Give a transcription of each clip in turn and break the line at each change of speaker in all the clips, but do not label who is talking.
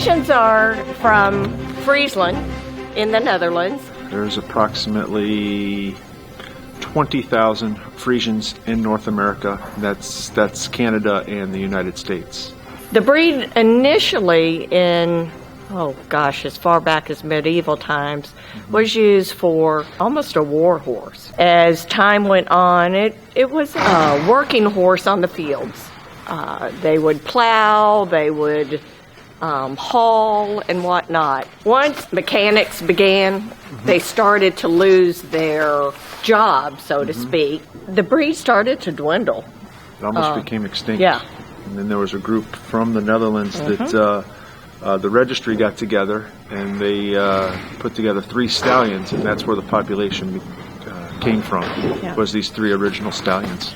Friesians are from Friesland in the Netherlands.
There's approximately 20,000 Friesians in North America. That's Canada and the United States.
The breed initially in, as far back as medieval times, was used for almost a war horse. As time went on, it was a working horse on the fields. They would plow, they would haul and whatnot. Once mechanics began, they started to lose their job, so to speak. The breed started to dwindle.
It almost became extinct.
Yeah.
And then there was a group from the Netherlands that the registry got together and they put together 3 stallions, and that's where the population came from, was these 3 original stallions.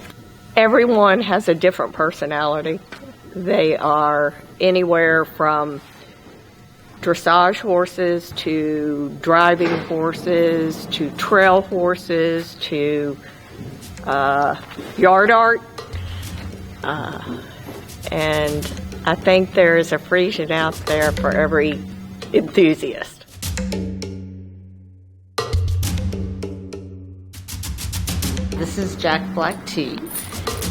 Everyone has a different personality. They are anywhere from dressage horses to driving horses to trail horses to yard art. And I think there is a Friesian out there for every enthusiast.
This is Jack Black Tea,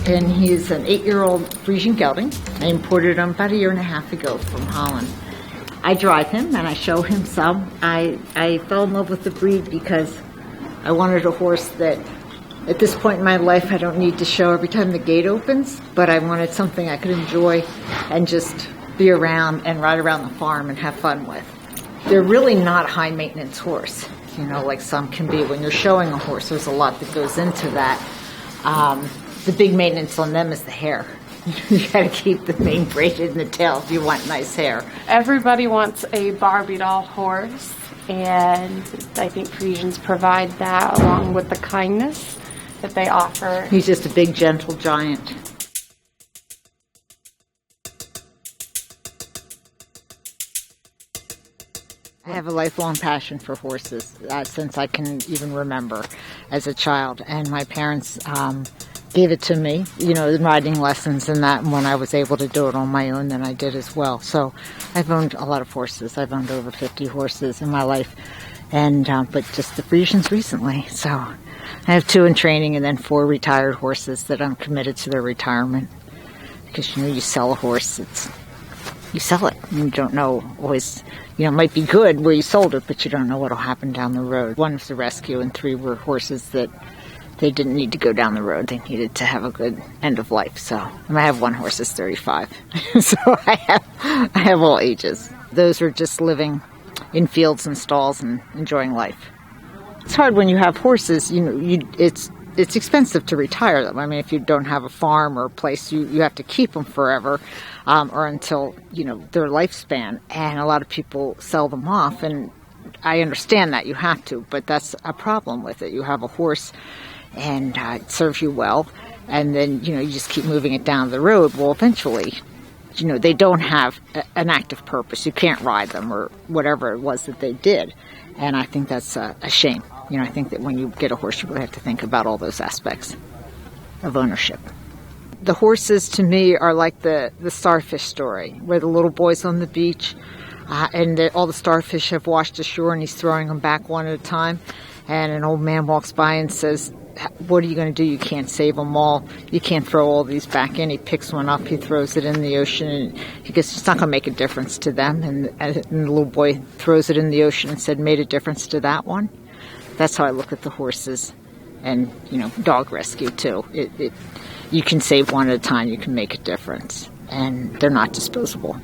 and he's an 8-year-old Friesian gelding. I imported him about 1.5 years ago from Holland. I drive him and I show him some. I fell in love with the breed because I wanted a horse that, at this point in my life, I don't need to show every time the gate opens, but I wanted something I could enjoy and just be around and ride around the farm and have fun with. They're really not a high maintenance horse, like some can be. When you're showing a horse, there's a lot that goes into that. The big maintenance on them is the hair. You got to keep the mane braided in the tail if you want nice hair.
Everybody wants a Barbie doll horse, and I think Friesians provide that along with the kindness that they offer.
He's just a big, gentle giant. I have a lifelong passion for horses since I can even remember as a child, and my parents gave it to me, in riding lessons and that, and when I was able to do it on my own, then I did as well. So I've owned a lot of horses. I've owned over 50 horses in my life, and but just the Friesians recently. So I have 2 in training and then 4 retired horses that I'm committed to their retirement. Because, you sell a horse, you sell it. You don't know always, it might be good where you sold it, but you don't know what will happen down the road. 1 was a rescue and 3 were horses that they didn't need to go down the road. They needed to have a good end of life. So I have 1 horse that's 35. So I have all ages. Those are just living in fields and stalls and enjoying life. It's hard when you have horses, it's expensive to retire them. I mean, if you don't have a farm or a place, you have to keep them forever or until, their lifespan. And a lot of people sell them off, and I understand that you have to, but that's a problem with it. You have a horse and it serves you well, and then, you just keep moving it down the road. Well, eventually, they don't have an active purpose. You can't ride them or whatever it was that they did. And I think that's a shame. I think that when you get a horse, you really have to think about all those aspects of ownership. The horses, to me, are like the starfish story, where the little boy's on the beach, and all the starfish have washed ashore, and he's throwing them back one at a time. And an old man walks by and says, "What are you going to do? You can't save them all. You can't throw all these back in." He picks one up, he throws it in the ocean, and he goes, "It's not going to make a difference to them." And the little boy throws it in the ocean and said, "Made a difference to that one?" That's how I look at the horses, and dog rescue too. You can save one at a time. You can make a difference, and they're not disposable.